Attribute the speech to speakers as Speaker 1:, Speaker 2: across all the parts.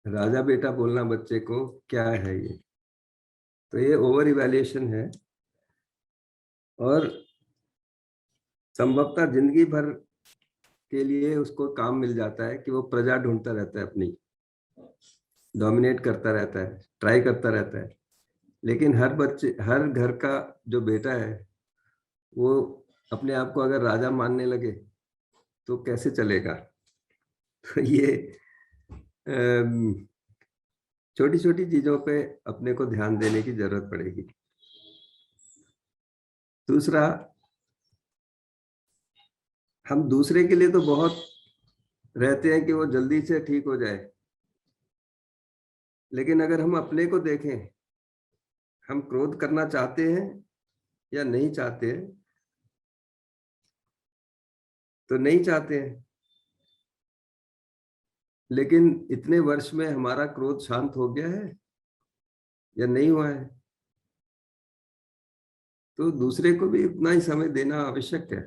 Speaker 1: राजा बेटा बोलना बच्चे को क्या है ये? तो ये ओवर इवैल्यूएशन है और संभवतः जिंदगी भर के लिए उसको काम मिल जाता है कि वो प्रजा ढूंढता रहता है, अपनी डोमिनेट करता रहता है, ट्राई करता रहता है। लेकिन हर घर का जो बेटा है वो अपने आप को अगर राजा मानने लगे तो कैसे चलेगा? तो ये छोटी छोटी चीजों पे अपने को ध्यान देने की जरूरत पड़ेगी। दूसरा, हम दूसरे के लिए तो बहुत रहते हैं कि वो जल्दी से ठीक हो जाए, लेकिन अगर हम अपने को देखें, हम क्रोध करना चाहते हैं या नहीं चाहते हैं? तो नहीं चाहते हैं, लेकिन इतने वर्ष में हमारा क्रोध शांत हो गया है या नहीं हुआ है? तो दूसरे को भी उतना ही समय देना आवश्यक है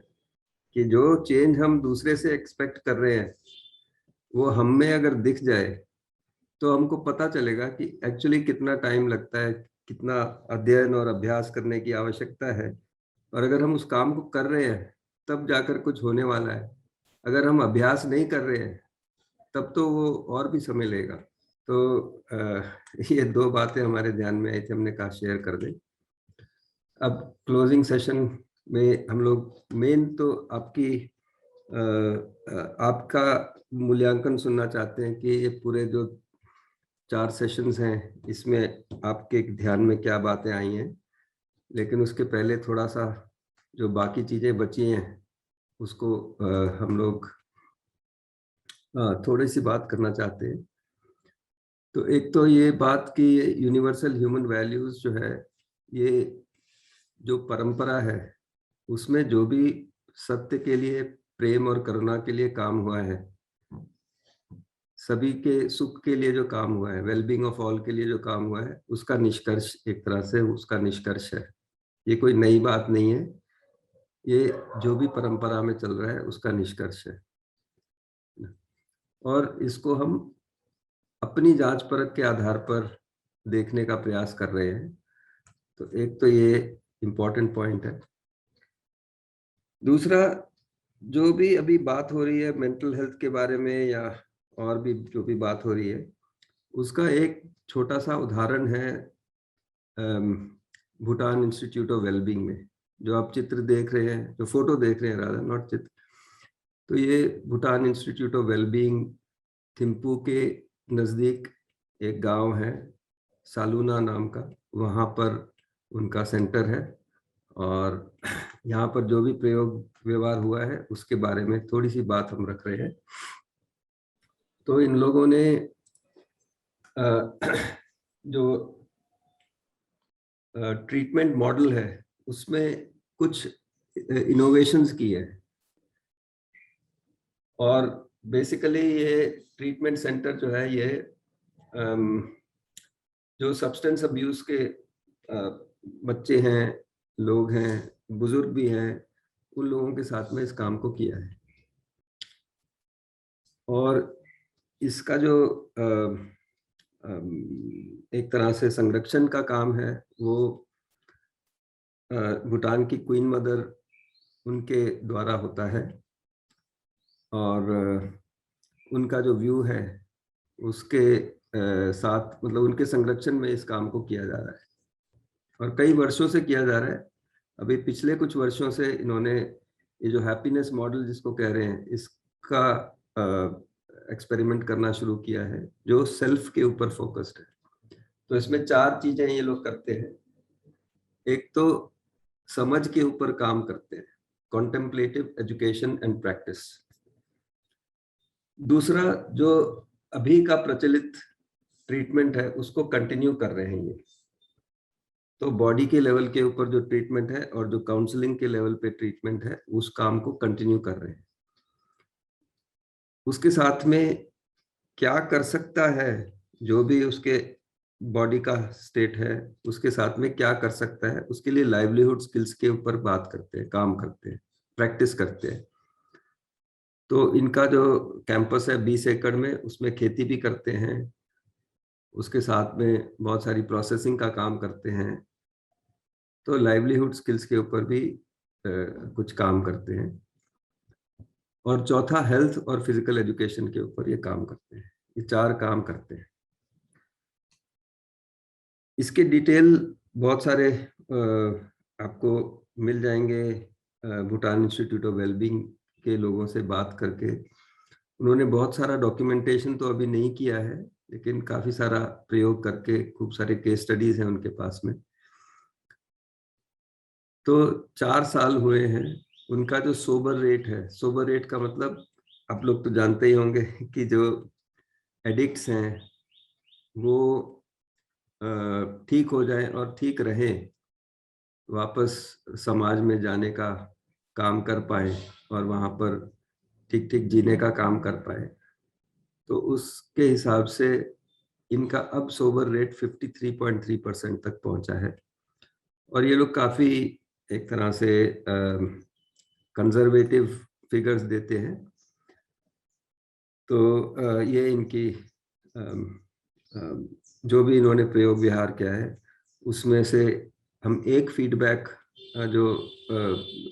Speaker 1: कि जो चेंज हम दूसरे से एक्सपेक्ट कर रहे हैं वो हम में अगर दिख जाए तो हमको पता चलेगा कि एक्चुअली कितना टाइम लगता है, कितना अध्ययन और अभ्यास करने की आवश्यकता है। और अगर हम उस काम को कर रहे हैं तब जाकर कुछ होने वाला है। अगर हम अभ्यास नहीं कर रहे हैं तब तो वो और भी समय लेगा। तो ये दो बातें हमारे ध्यान में आई थी, हमने कहा शेयर कर दें। अब क्लोजिंग सेशन में हम लोग मेन तो आपका मूल्यांकन सुनना चाहते हैं कि ये पूरे जो 4 सेशंस हैं इसमें आपके ध्यान में क्या बातें आई हैं। लेकिन उसके पहले थोड़ा सा जो बाकी चीजें बची हैं उसको हम लोग थोड़ी सी बात करना चाहते हैं। तो एक तो ये बात कि यूनिवर्सल ह्यूमन वैल्यूज जो है, ये जो परंपरा है उसमें जो भी सत्य के लिए, प्रेम और करुणा के लिए काम हुआ है, सभी के सुख के लिए जो काम हुआ है, वेलबींग ऑफ ऑल के लिए जो काम हुआ है, उसका निष्कर्ष, एक तरह से उसका निष्कर्ष है। ये कोई नई बात नहीं है, ये जो भी परंपरा में चल रहा है उसका निष्कर्ष है। और इसको हम अपनी जांच परख के आधार पर देखने का प्रयास कर रहे हैं। तो एक तो ये इम्पोर्टेंट पॉइंट है। दूसरा, जो भी अभी बात हो रही है मेंटल हेल्थ के बारे में या और भी जो भी बात हो रही है, उसका एक छोटा सा उदाहरण है भूटान इंस्टीट्यूट ऑफ वेलबींग में। जो आप चित्र देख रहे हैं, जो फोटो देख रहे हैं, राधा नॉट चित्र, तो ये Bhutan institute of wellbeing Thimphu के नज़दीक एक गांव है सालूना नाम का, वहाँ पर उनका सेंटर है। और यहाँ पर जो भी प्रयोग व्यवहार हुआ है उसके बारे में थोड़ी सी बात हम रख रहे हैं। तो इन लोगों ने जो ट्रीटमेंट मॉडल है उसमें कुछ इनोवेशंस की है। और बेसिकली ये ट्रीटमेंट सेंटर जो है, ये जो सब्सटेंस अब्यूज के बच्चे हैं, लोग हैं, बुजुर्ग भी हैं, उन लोगों के साथ में इस काम को किया है। और इसका जो एक तरह से संरक्षण का काम है वो भूटान की क्वीन मदर उनके द्वारा होता है। और उनका जो व्यू है उसके साथ, मतलब उनके संरक्षण में इस काम को किया जा रहा है और कई वर्षों से किया जा रहा है। अभी पिछले कुछ वर्षों से इन्होंने ये जो हैप्पीनेस मॉडल जिसको कह रहे हैं, इसका एक्सपेरिमेंट करना शुरू किया है जो सेल्फ के ऊपर फोकस्ड है। तो इसमें 4 चीजें ये लोग करते हैं। एक तो समझ के ऊपर काम करते हैं, कॉन्टेम्पलेटिव एजुकेशन एंड प्रैक्टिस। दूसरा, जो अभी का प्रचलित ट्रीटमेंट है उसको कंटिन्यू कर रहे हैं ये। तो बॉडी के लेवल के ऊपर जो ट्रीटमेंट है और जो काउंसलिंग के लेवल पे ट्रीटमेंट है उस काम को कंटिन्यू कर रहे हैं। उसके साथ में क्या कर सकता है, जो भी उसके बॉडी का स्टेट है उसके साथ में क्या कर सकता है, उसके लिए लाइवलीहुड स्किल्स के ऊपर बात करते हैं, काम करते हैं, प्रैक्टिस करते हैं। तो इनका जो कैंपस है 20 एकड़ में, उसमें खेती भी करते हैं उसके साथ में बहुत सारी प्रोसेसिंग का काम करते हैं, तो लाइवलीहुड स्किल्स के ऊपर भी कुछ काम करते हैं। और चौथा हेल्थ और फिजिकल एजुकेशन के ऊपर ये काम करते हैं। ये 4 काम करते हैं। इसके डिटेल बहुत सारे आपको मिल जाएंगे भूटान इंस्टीट्यूट ऑफ वेलबींग के लोगों से बात करके। उन्होंने बहुत सारा डॉक्यूमेंटेशन तो अभी नहीं किया है, लेकिन काफी सारा प्रयोग करके खूब सारे केस स्टडीज हैं उनके पास में। तो 4 साल हुए हैं। उनका जो सोबर रेट है, सोबर रेट का मतलब आप लोग तो जानते ही होंगे कि जो एडिक्ट्स हैं वो ठीक हो जाएं और ठीक रहें, वापस समाज में जाने का काम कर पाए और वहां पर ठीक ठीक जीने का काम कर पाए, तो उसके हिसाब से इनका अब सोबर रेट 53.3% तक पहुंचा है। और ये लोग काफी एक तरह से कंजर्वेटिव फिगर्स देते हैं। तो ये इनकी जो भी इन्होंने प्रयोग विहार किया है उसमें से हम एक फीडबैक जो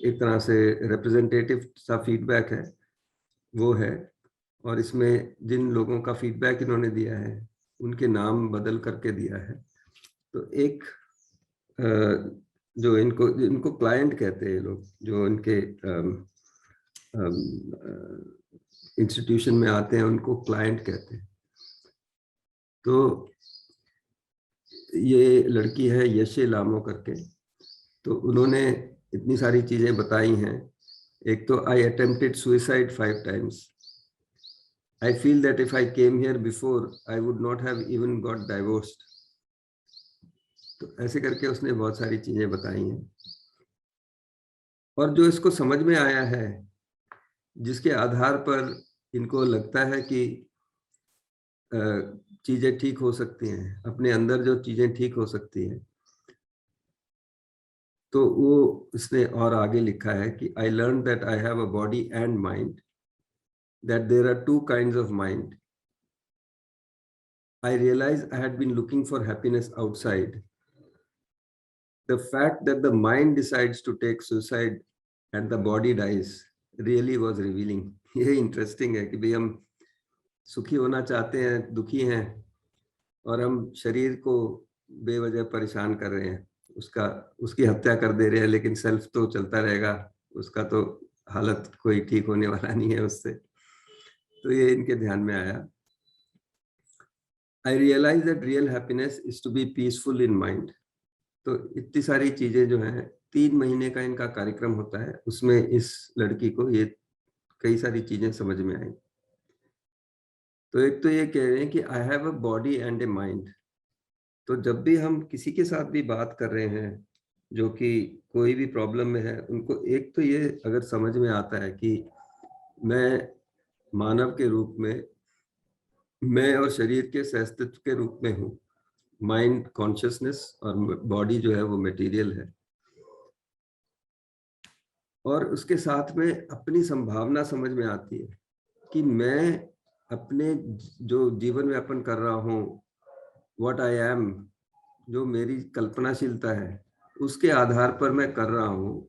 Speaker 1: एक तरह से रिप्रेजेंटेटिव सा फीडबैक है वो है। और इसमें जिन लोगों का फीडबैक इन्होंने दिया है उनके नाम बदल करके दिया है। तो एक जो इनको इनको क्लाइंट कहते हैं लोग, जो इनके इंस्टीट्यूशन में आते हैं उनको क्लाइंट कहते हैं। तो ये लड़की है यशे लामो करके, तो उन्होंने इतनी सारी चीजें बताई हैं। एक तो आई attempted suicide 5 times. I feel that if I came here before, I would not have even got divorced. तो ऐसे करके उसने बहुत सारी चीजें बताई हैं। और जो इसको समझ में आया है, जिसके आधार पर इनको लगता है कि चीजें ठीक हो सकती हैं, अपने अंदर जो चीजें ठीक हो सकती हैं, तो वो इसने और आगे लिखा है कि I learned that I have a body and mind, that there are 2 kinds of mind. I realized I had been looking for happiness outside. The fact that the mind decides to take suicide and the body dies really was revealing. ये interesting है कि भाई हम सुखी होना चाहते हैं, दुखी हैं, और हम शरीर को बेवजह परेशान कर रहे हैं, उसकी हत्या कर दे रहे हैं, लेकिन सेल्फ तो चलता रहेगा, उसका तो हालत कोई ठीक होने वाला नहीं है उससे। तो ये इनके ध्यान में आया। I realized that real happiness is to be peaceful in mind. तो इतनी सारी चीजें जो हैं, 3 महीने का इनका कार्यक्रम होता है, उसमें इस लड़की को ये कई सारी चीजें समझ में आई। तो एक तो ये कह रहे हैं कि I have a body and a mind. तो जब भी हम किसी के साथ भी बात कर रहे हैं जो कि कोई भी प्रॉब्लम में है, उनको एक तो ये अगर समझ में आता है कि मैं मानव के रूप में, मैं और शरीर के सहअस्तित्व के रूप में हूँ, माइंड कॉन्शियसनेस और बॉडी जो है वो मटेरियल है, और उसके साथ में अपनी संभावना समझ में आती है कि मैं अपने जो जीवन यापन कर रहा हूँ, व्हाट आई एम, जो मेरी कल्पनाशीलता है उसके आधार पर मैं कर रहा हूँ,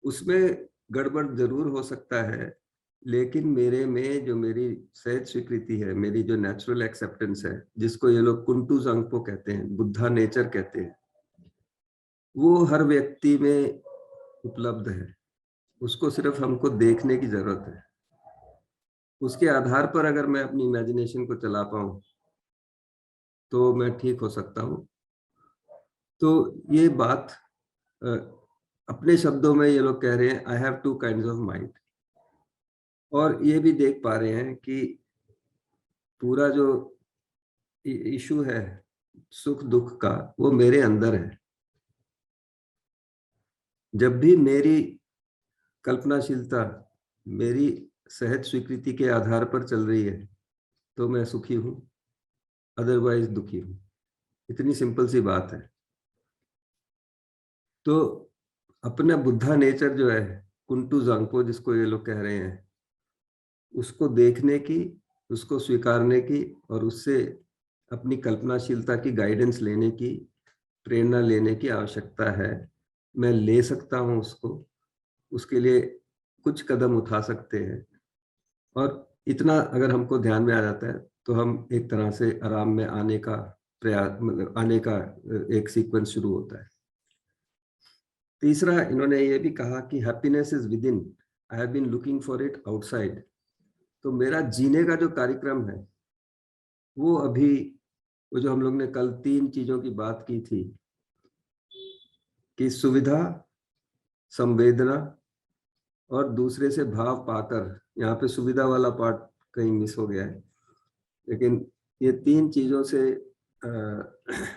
Speaker 1: उसमें गड़बड़ जरूर हो सकता है, लेकिन मेरे में जो मेरी सहज स्वीकृति है, मेरी जो नेचुरल एक्सेप्टेंस है, जिसको ये लोग कुंटू जांगपो कहते हैं, बुद्धा नेचर कहते हैं, वो हर व्यक्ति में उपलब्ध है। उसको सिर्फ हमको देखने की जरूरत है। उसके आधार पर अगर मैं अपनी इमेजिनेशन को चला पाऊं तो मैं ठीक हो सकता हूं। तो ये बात अपने शब्दों में ये लोग कह रहे हैं, I have 2 kinds of mind. और ये भी देख पा रहे हैं कि पूरा जो इशू है सुख दुख का, वो मेरे अंदर है। जब भी मेरी कल्पनाशीलता मेरी सहज स्वीकृति के आधार पर चल रही है तो मैं सुखी हूं, अदरवाइज दुखी हूं। इतनी सिंपल सी बात है। तो अपना बुद्धा नेचर जो है, कुंटू जांगपो जिसको ये लोग कह रहे हैं, उसको देखने की, उसको स्वीकारने की और उससे अपनी कल्पनाशीलता की गाइडेंस लेने की, प्रेरणा लेने की आवश्यकता है। मैं ले सकता हूँ उसको, उसके लिए कुछ कदम उठा सकते हैं। और इतना अगर हमको ध्यान में आ जाता है तो हम एक तरह से आराम में आने का प्रयास, मतलब आने का एक सीक्वेंस शुरू होता है। तीसरा, इन्होंने ये भी कहा कि happiness is within, I have been looking for it outside. तो मेरा जीने का जो कार्यक्रम है वो अभी, वो जो हम लोग ने कल 3 चीजों की बात की थी कि सुविधा, संवेदना और दूसरे से भाव पाकर, यहाँ पे सुविधा वाला पार्ट कहीं मिस हो गया है, लेकिन ये 3 चीजों से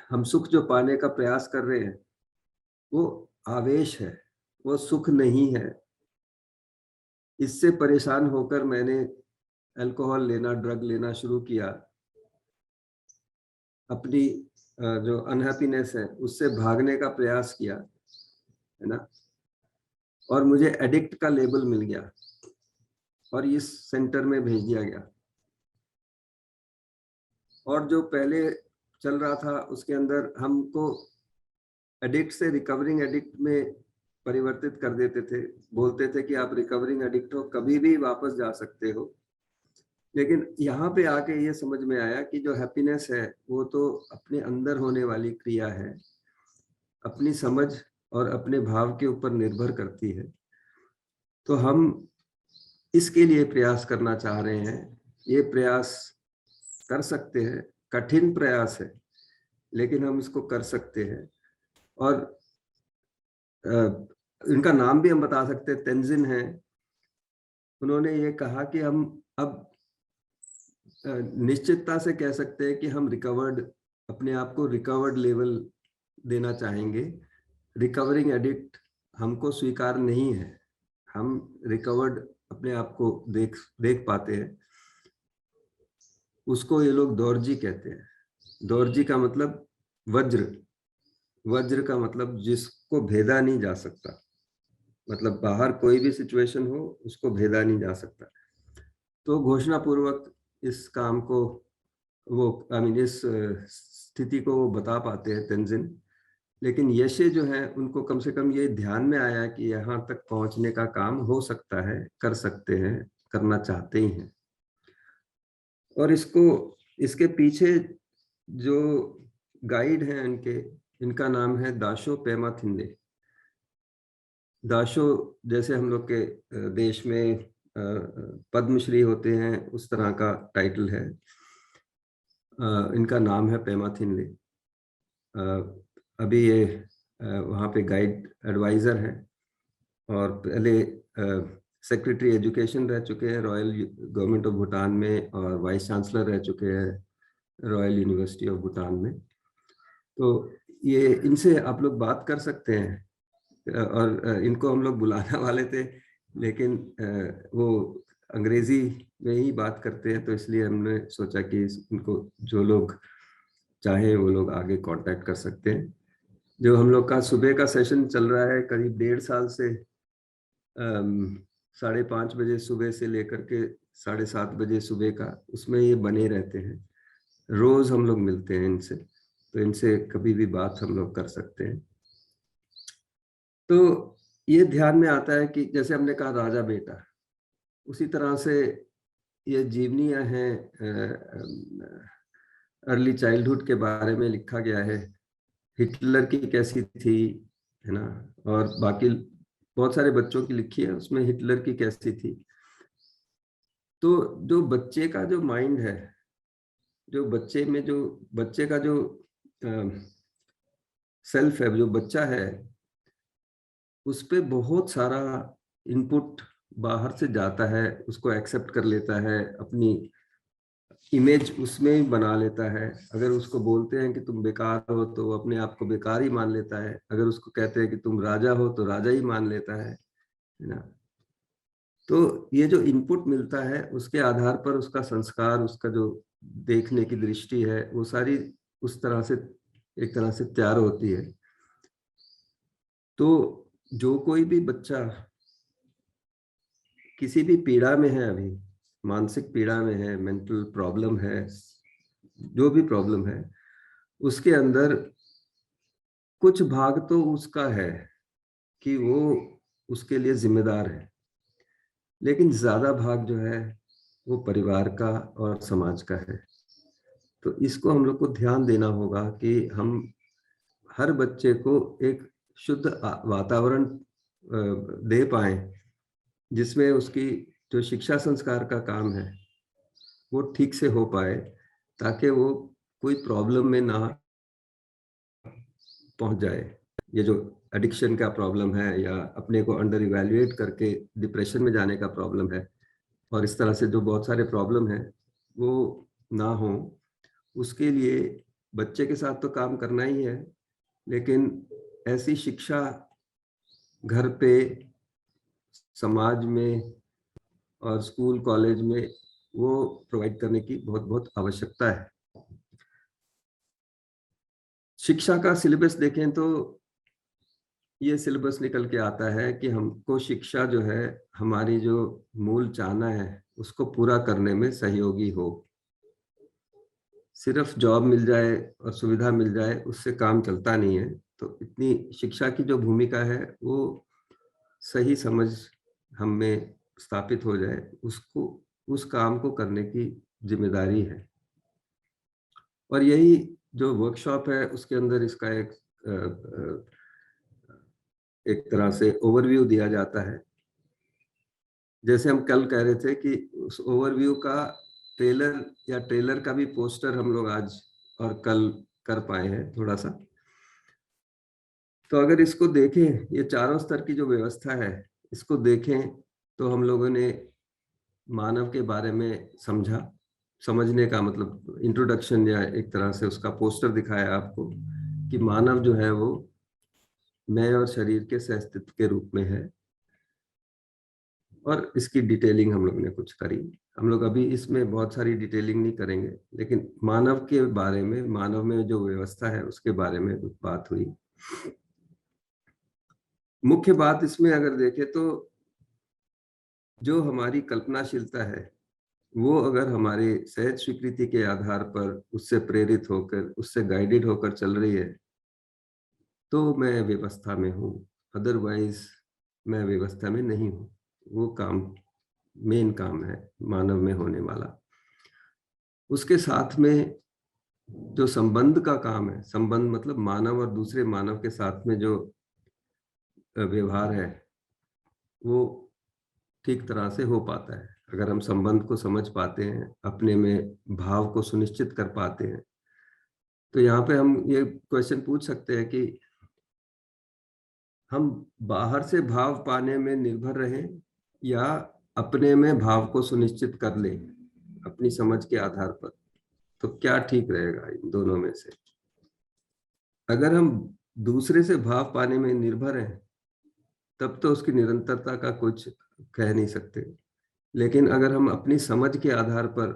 Speaker 1: हम सुख जो पाने का प्रयास कर रहे हैं वो आवेश है, वो सुख नहीं है। इससे परेशान होकर मैंने अल्कोहल लेना, ड्रग लेना शुरू किया, अपनी जो अनहैप्पीनेस है उससे भागने का प्रयास किया, है ना, और मुझे एडिक्ट का लेबल मिल गया और इस सेंटर में भेज दिया गया। और जो पहले चल रहा था उसके अंदर हमको एडिक्ट से रिकवरिंग एडिक्ट में परिवर्तित कर देते थे, बोलते थे कि आप रिकवरिंग एडिक्ट हो, कभी भी वापस जा सकते हो। लेकिन यहाँ पे आके ये समझ में आया कि जो हैप्पीनेस है वो तो अपने अंदर होने वाली क्रिया है, अपनी समझ और अपने भाव के ऊपर निर्भर करती है। तो हम इसके लिए प्रयास करना चाह रहे हैं, ये प्रयास कर सकते हैं, कठिन प्रयास है लेकिन हम इसको कर सकते हैं। और इनका नाम भी हम बता सकते हैं, तेंजिन है। उन्होंने ये कहा कि हम अब निश्चितता से कह सकते हैं कि हम रिकवर्ड, अपने आप को रिकवर्ड लेवल देना चाहेंगे। रिकवरिंग एडिक्ट हमको स्वीकार नहीं है, हम रिकवर्ड अपने आप को देख पाते हैं। उसको ये लोग दौर्जी कहते हैं। दौर्जी का मतलब वज्र, वज्र का मतलब जिसको भेदा नहीं जा सकता, मतलब बाहर कोई भी सिचुएशन हो उसको भेदा नहीं जा सकता। तो घोषणा पूर्वक इस काम को वो, आई मीन इस स्थिति को वो बता पाते हैं तेंजिन। लेकिन यशे जो है उनको कम से कम ये ध्यान में आया कि यहाँ तक पहुंचने का काम हो सकता है, कर सकते हैं, करना चाहते ही हैं। और इसको, इसके पीछे जो गाइड हैं इनके, इनका नाम है दाशो पेमा थिन्ले। दाशो जैसे हम लोग के देश में पद्मश्री होते हैं उस तरह का टाइटल है। इनका नाम है पेमा थिन्ले। अभी ये वहाँ पे गाइड एडवाइजर हैं और पहले सेक्रेटरी एजुकेशन रह चुके हैं रॉयल गवर्नमेंट ऑफ भूटान में, और वाइस चांसलर रह चुके हैं रॉयल यूनिवर्सिटी ऑफ भूटान में। तो ये इनसे आप लोग बात कर सकते हैं। और इनको हम लोग बुलाने वाले थे लेकिन वो अंग्रेजी में ही बात करते हैं, तो इसलिए हमने सोचा कि इनको जो लोग चाहे वो लोग आगे कांटेक्ट कर सकते हैं। जो हम लोग का सुबह का सेशन चल रहा है करीब 1.5 साल से, 5:30 बजे सुबह से लेकर के 7:30 बजे सुबह का, उसमें ये बने रहते हैं। रोज हम लोग मिलते हैं इनसे, तो इनसे कभी भी बात हम लोग कर सकते हैं। तो ये ध्यान में आता है कि जैसे हमने कहा राजा बेटा, उसी तरह से ये जीवनियां हैं। अर्ली चाइल्डहुड के बारे में लिखा गया है, हिटलर की कैसी थी, है ना, और बाकी बहुत सारे बच्चों की लिखी है, उसमें हिटलर की कैसी थी। तो जो बच्चे का जो माइंड है, जो बच्चे में जो बच्चे का जो सेल्फ है, जो बच्चा है, उस पे बहुत सारा इनपुट बाहर से जाता है, उसको एक्सेप्ट कर लेता है, अपनी इमेज उसमें ही बना लेता है। अगर उसको बोलते हैं कि तुम बेकार हो तो वो अपने आप को बेकार ही मान लेता है, अगर उसको कहते हैं कि तुम राजा हो तो राजा ही मान लेता है ना। तो ये जो इनपुट मिलता है उसके आधार पर उसका संस्कार, उसका जो देखने की दृष्टि है, वो सारी उस तरह से एक तरह से तैयार होती है। तो जो कोई भी बच्चा किसी भी पीड़ा में है, अभी मानसिक पीड़ा में है, मेंटल प्रॉब्लम है, जो भी प्रॉब्लम है उसके अंदर कुछ भाग तो उसका है कि वो उसके लिए जिम्मेदार है, लेकिन ज्यादा भाग जो है वो परिवार का और समाज का है। तो इसको हम लोग को ध्यान देना होगा कि हम हर बच्चे को एक शुद्ध वातावरण दे पाए, जिसमें उसकी जो शिक्षा संस्कार का काम है वो ठीक से हो पाए, ताकि वो कोई प्रॉब्लम में ना पहुंच जाए। ये जो एडिक्शन का प्रॉब्लम है या अपने को अंडर इवैल्यूएट करके डिप्रेशन में जाने का प्रॉब्लम है, और इस तरह से जो बहुत सारे प्रॉब्लम है वो ना हो, उसके लिए बच्चे के साथ तो काम करना ही है, लेकिन ऐसी शिक्षा घर पे, समाज में और स्कूल कॉलेज में वो प्रोवाइड करने की बहुत बहुत आवश्यकता है। शिक्षा का सिलेबस देखें तो ये सिलेबस निकल के आता है कि हमको शिक्षा जो है हमारी जो मूल चाहना है उसको पूरा करने में सहयोगी हो। सिर्फ जॉब मिल जाए और सुविधा मिल जाए उससे काम चलता नहीं है। तो इतनी शिक्षा की जो भूमिका है वो सही समझ हम में स्थापित हो जाए, उसको उस काम को करने की जिम्मेदारी है। और यही जो वर्कशॉप है उसके अंदर इसका एक तरह से ओवरव्यू दिया जाता है। जैसे हम कल कह रहे थे कि उस ओवरव्यू का ट्रेलर या ट्रेलर का भी पोस्टर हम लोग आज और कल कर पाए हैं थोड़ा सा। तो अगर इसको देखें, ये चारों स्तर की जो व्यवस्था है इसको देखें, तो हम लोगों ने मानव के बारे में समझा। समझने का मतलब इंट्रोडक्शन या एक तरह से उसका पोस्टर दिखाया आपको कि मानव जो है वो मैं और शरीर के सहअस्तित्व के रूप में है, और इसकी डिटेलिंग हम लोग ने कुछ करी। हम लोग अभी इसमें बहुत सारी डिटेलिंग नहीं करेंगे, लेकिन मानव के बारे में, मानव में जो व्यवस्था है उसके बारे में कुछ बात हुई। मुख्य बात इसमें अगर देखें तो जो हमारी कल्पनाशीलता है वो अगर हमारे सहज स्वीकृति के आधार पर उससे प्रेरित होकर, उससे गाइडेड होकर चल रही है, तो मैं व्यवस्था में हूँ। अदरवाइज मैं व्यवस्था में नहीं हूँ। वो काम मेन काम है मानव में होने वाला। उसके साथ में जो संबंध का काम है, संबंध मतलब मानव और दूसरे मानव के साथ में जो व्यवहार है वो ठीक तरह से हो पाता है अगर हम संबंध को समझ पाते हैं, अपने में भाव को सुनिश्चित कर पाते हैं। तो यहाँ पे हम ये क्वेश्चन पूछ सकते हैं कि हम बाहर से भाव पाने में निर्भर रहें या अपने में भाव को सुनिश्चित कर लें अपनी समझ के आधार पर। तो क्या ठीक रहेगा इन दोनों में से? अगर हम दूसरे से भाव पाने में निर्भर हैं तब तो उसकी निरंतरता का कुछ कह नहीं सकते, लेकिन अगर हम अपनी समझ के आधार पर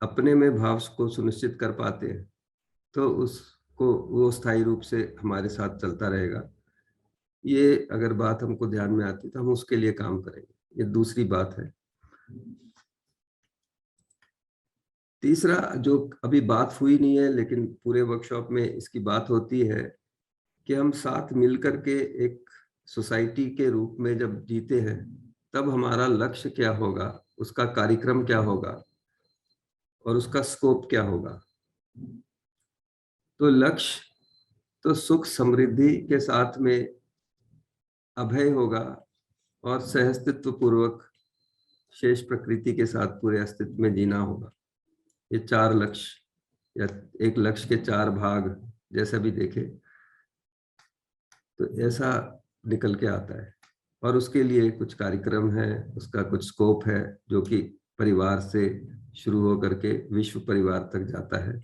Speaker 1: अपने में भाव को सुनिश्चित कर पाते हैं तो उसको वो स्थायी रूप से हमारे साथ चलता रहेगा। ये अगर बात हमको ध्यान में आती तो हम उसके लिए काम करेंगे। ये दूसरी बात है। तीसरा जो अभी बात हुई नहीं है लेकिन पूरे वर्कशॉप में इसकी बात होती है कि हम साथ मिलकर के एक सोसाइटी के रूप में जब जीते हैं तब हमारा लक्ष्य क्या होगा, उसका कार्यक्रम क्या होगा और उसका स्कोप क्या होगा। तो लक्ष्य तो सुख समृद्धि के साथ में अभय होगा और सहअस्तित्व पूर्वक शेष प्रकृति के साथ पूरे अस्तित्व में जीना होगा। ये चार लक्ष्य या एक लक्ष्य के चार भाग जैसा भी देखे तो ऐसा निकल के आता है। और उसके लिए कुछ कार्यक्रम है, उसका कुछ स्कोप है जो कि परिवार से शुरू होकर के विश्व परिवार तक जाता है।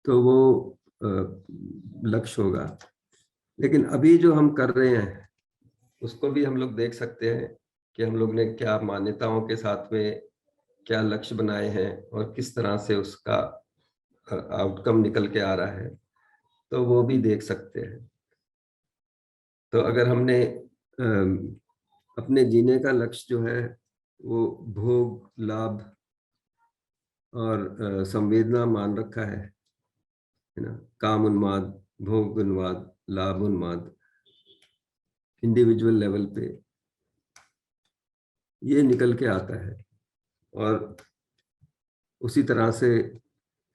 Speaker 1: तो वो लक्ष्य होगा। लेकिन अभी जो हम कर रहे हैं उसको भी हम लोग देख सकते हैं कि हम लोग ने क्या मान्यताओं के साथ में क्या लक्ष्य बनाए हैं और किस तरह से उसका आउटकम निकल के आ रहा है, तो वो भी देख सकते हैं। तो अगर हमने अपने जीने का लक्ष्य जो है वो भोग, लाभ और संवेदना मान रखा है ना, काम उन्माद, भोग उन्माद, लाभ उन्माद, इंडिविजुअल लेवल पे ये निकल के आता है। और उसी तरह से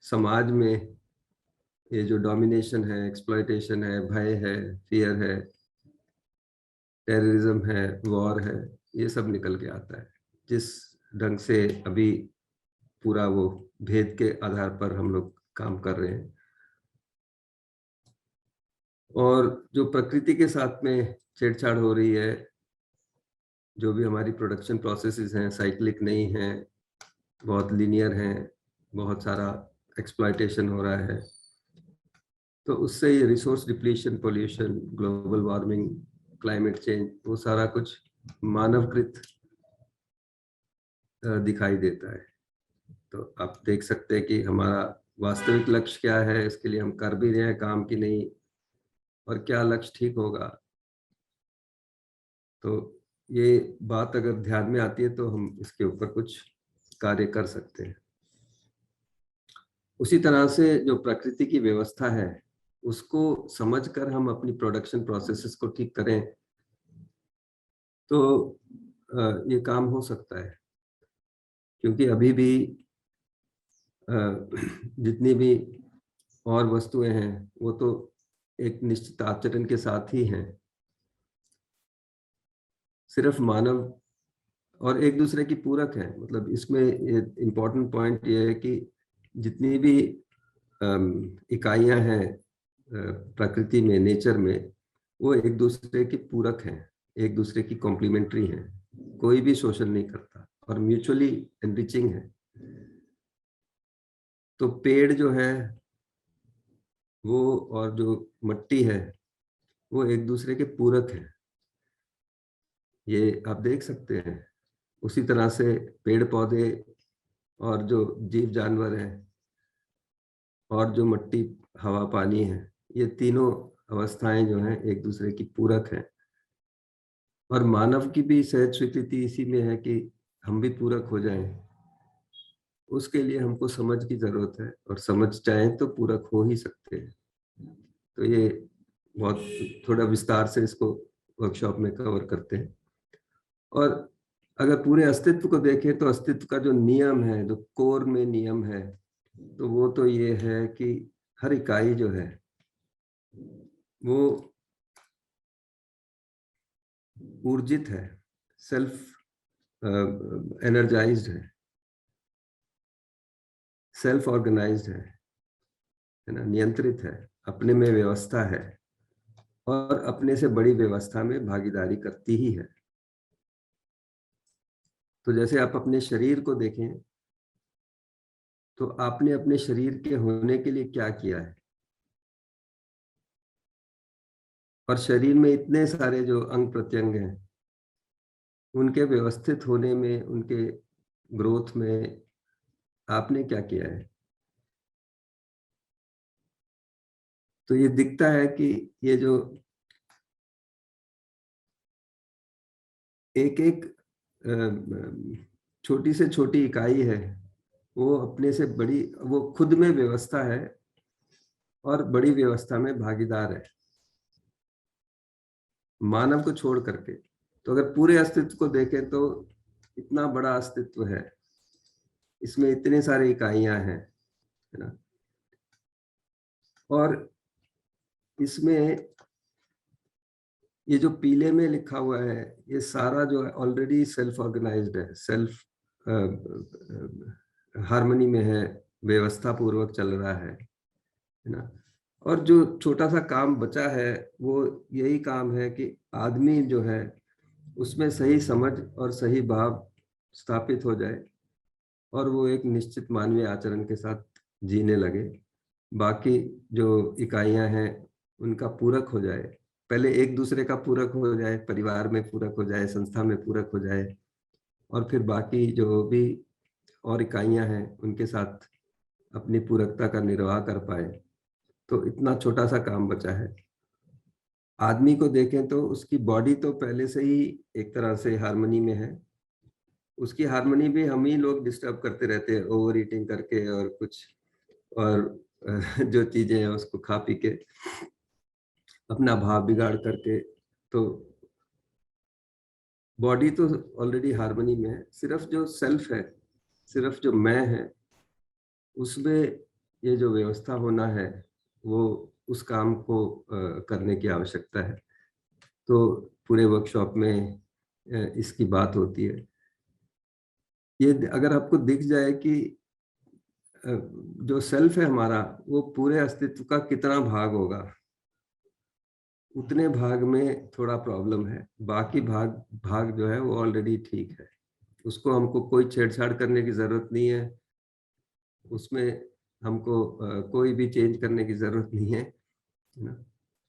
Speaker 1: समाज में ये जो डोमिनेशन है, एक्सप्लॉयटेशन है, भय है, फियर है, टेररिज्म है, वॉर है, ये सब निकल के आता है। जिस ढंग से अभी पूरा वो भेद के आधार पर हम लोग काम कर रहे हैं, और जो प्रकृति के साथ में छेड़छाड़ हो रही है, जो भी हमारी प्रोडक्शन प्रोसेसेस हैं साइक्लिक नहीं हैं, बहुत लीनियर हैं, बहुत सारा एक्सप्लॉयटेशन हो रहा है, तो उससे ये resource depletion, pollution, global warming, climate change, वो सारा कुछ मानवकृत दिखाई देता है। तो आप देख सकते हैं कि हमारा वास्तविक लक्ष्य क्या है, इसके लिए हम कर भी रहे हैं काम की नहीं, और क्या लक्ष्य ठीक होगा। तो ये बात अगर ध्यान में आती है तो हम इसके ऊपर कुछ कार्य कर सकते हैं। उसी तरह से जो प्रकृति की व्यवस्था है उसको समझकर हम अपनी प्रोडक्शन प्रोसेसेस को ठीक करें तो ये काम हो सकता है। क्योंकि अभी भी जितनी भी और वस्तुएं हैं वो तो एक निश्चित आचरण के साथ ही हैं। सिर्फ मानव और एक दूसरे की पूरक है। मतलब इसमें इम्पोर्टेंट पॉइंट ये है कि जितनी भी इकाइयां हैं प्रकृति में, नेचर में, वो एक दूसरे की पूरक हैं, एक दूसरे की कॉम्प्लीमेंट्री हैं। कोई भी शोषण नहीं करता और म्यूचुअली एनरिचिंग है। तो पेड़ जो है वो और जो मट्टी है वो एक दूसरे के पूरक हैं, ये आप देख सकते हैं। उसी तरह से पेड़ पौधे और जो जीव जानवर हैं और जो मट्टी, हवा, पानी है, ये तीनों अवस्थाएं जो हैं एक दूसरे की पूरक हैं। और मानव की भी सहज स्वीकृति इसी में है कि हम भी पूरक हो जाएं। उसके लिए हमको समझ की जरूरत है, और समझ चाहें तो पूरक हो ही सकते हैं। तो ये बहुत थोड़ा विस्तार से इसको वर्कशॉप में कवर करते हैं। और अगर पूरे अस्तित्व को देखें तो अस्तित्व का जो नियम है, जो कोर में नियम है, तो वो तो ये है कि हर इकाई जो है वो ऊर्जित है, सेल्फ एनर्जाइज्ड है, सेल्फ ऑर्गेनाइज्ड है ना, नियंत्रित है, अपने में व्यवस्था है, और अपने से बड़ी व्यवस्था में भागीदारी करती ही है। तो जैसे आप अपने शरीर को देखें तो आपने अपने शरीर के होने के लिए क्या किया है। और शरीर में इतने सारे जो अंग प्रत्यंग हैं उनके व्यवस्थित होने में, उनके ग्रोथ में आपने क्या किया है। तो ये दिखता है कि ये जो एक एक छोटी से छोटी इकाई है वो अपने से बड़ी, वो खुद में व्यवस्था है और बड़ी व्यवस्था में भागीदार है, मानव को छोड़ करके। तो अगर पूरे अस्तित्व को देखें तो इतना बड़ा अस्तित्व है, इसमें इतने सारे इकाइयां हैं, है ना। और इसमें ये जो पीले में लिखा हुआ है ये सारा जो है ऑलरेडी सेल्फ ऑर्गेनाइज्ड है, सेल्फ हार्मनी में है, व्यवस्था पूर्वक चल रहा है ना। और जो छोटा सा काम बचा है वो यही काम है कि आदमी जो है उसमें सही समझ और सही भाव स्थापित हो जाए और वो एक निश्चित मानवीय आचरण के साथ जीने लगे। बाकी जो इकाइयां हैं उनका पूरक हो जाए, पहले एक दूसरे का पूरक हो जाए, परिवार में पूरक हो जाए, संस्था में पूरक हो जाए, और फिर बाकी जो भी और इकाइयां हैं उनके साथ अपनी पूरकता का निर्वाह कर पाए। तो इतना छोटा सा काम बचा है। आदमी को देखें तो उसकी बॉडी तो पहले से ही एक तरह से हार्मनी में है, उसकी हार्मनी भी हम ही लोग डिस्टर्ब करते रहते हैं, ओवर ईटिंग करके और कुछ और जो चीजें हैं उसको खा पी के अपना भाव बिगाड़ करके। तो बॉडी तो ऑलरेडी हार्मनी में है, सिर्फ जो सेल्फ है, सिर्फ जो मैं है, उसमें ये जो व्यवस्था होना है वो उस काम को करने की आवश्यकता है। तो पूरे वर्कशॉप में इसकी बात होती है। ये अगर आपको दिख जाए कि जो सेल्फ है हमारा, वो पूरे अस्तित्व का कितना भाग होगा, उतने भाग में थोड़ा प्रॉब्लम है। बाकी भाग भाग जो है वो ऑलरेडी ठीक है, उसको हमको कोई छेड़छाड़ करने की जरूरत नहीं है, उसमें हमको कोई भी चेंज करने की जरूरत नहीं है ना।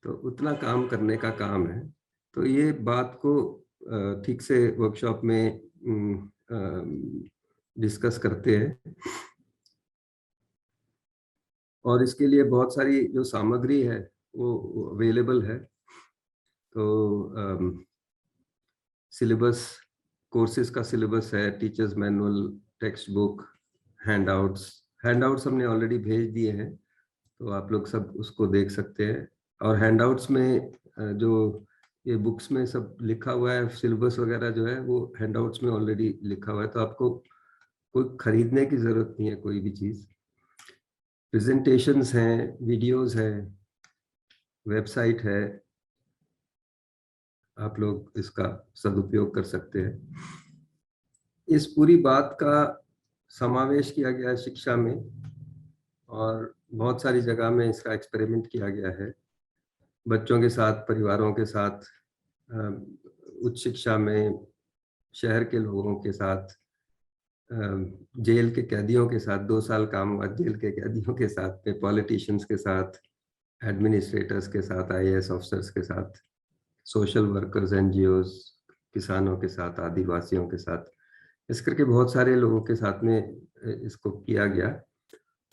Speaker 1: तो उतना काम करने का काम है। तो ये बात को ठीक से वर्कशॉप में डिस्कस करते हैं। और इसके लिए बहुत सारी जो सामग्री है वो अवेलेबल है। तो सिलेबस, कोर्सेज का सिलेबस है, teachers manual, text book, handouts हमने ऑलरेडी भेज दिए हैं, तो आप लोग सब उसको देख सकते हैं। और हैंडआउट्स में जो ये बुक्स में सब लिखा हुआ है, सिलेबस वगैरह जो है वो हैंडआउट्स में ऑलरेडी लिखा हुआ है, तो आपको कोई खरीदने की जरूरत नहीं है कोई भी चीज। प्रेजेंटेशंस हैं, वीडियोस हैं, वेबसाइट है, आप लोग इसका सदुपयोग कर सकते हैं। इस पूरी बात का समावेश किया गया है शिक्षा में, और बहुत सारी जगह में इसका एक्सपेरिमेंट किया गया है बच्चों के साथ, परिवारों के साथ, उच्च शिक्षा में, शहर के लोगों के साथ, जेल के कैदियों के साथ, 2 साल कामवाद जेल के कैदियों के साथ, पॉलिटिशियंस के साथ, एडमिनिस्ट्रेटर्स के साथ, आईएएस ऑफिसर्स के साथ, सोशल वर्कर्स, एनजीओज, किसानों के साथ, आदिवासियों के साथ, इस करके बहुत सारे लोगों के साथ में इसको किया गया।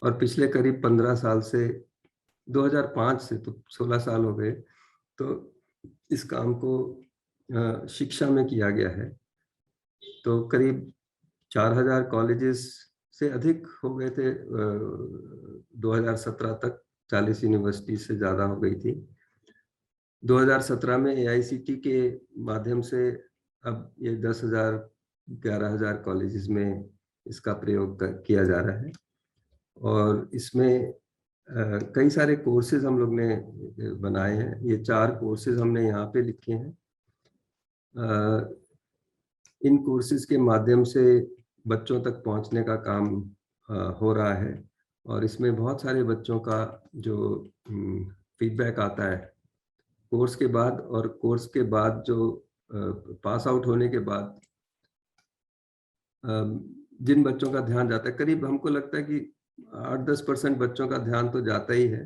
Speaker 1: और पिछले करीब 15 साल से, 2005 से तो 16 साल हो गए, तो इस काम को शिक्षा में किया गया है। तो करीब 4000 कॉलेजेस से अधिक हो गए थे 2017 तक, 40 यूनिवर्सिटी से ज़्यादा हो गई थी। 2017 में एआईसीटी के माध्यम से अब ये 10,000 11,000 कॉलेजेस में इसका प्रयोग किया जा रहा है। और इसमें कई सारे कोर्सेज हम लोग ने बनाए हैं। ये 4 कोर्सेज हमने यहाँ पे लिखे हैं। इन कोर्सेज के माध्यम से बच्चों तक पहुँचने का काम हो रहा है, और इसमें बहुत सारे बच्चों का जो फीडबैक आता है कोर्स के बाद, और कोर्स के बाद जो पास आउट होने के बाद जिन बच्चों का ध्यान जाता है, करीब हमको लगता है कि 8-10% बच्चों का ध्यान तो जाता ही है,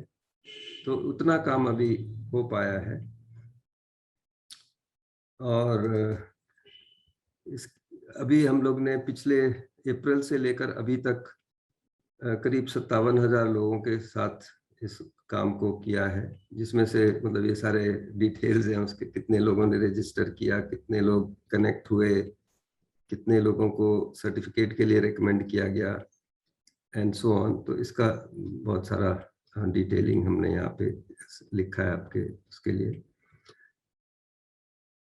Speaker 1: तो उतना काम अभी हो पाया है। और अभी हम लोग ने पिछले अप्रैल से लेकर अभी तक करीब 57,000 लोगों के साथ इस काम को किया है, जिसमें से मतलब ये सारे डिटेल्स हैं उसके, कितने लोगों ने रजिस्टर किया, कितने लोग कनेक्ट हुए, कितने लोगों को सर्टिफिकेट के लिए रिकमेंड किया गया, एंड सो ऑन। तो इसका बहुत सारा डिटेलिंग हमने यहाँ पे लिखा है आपके उसके लिए।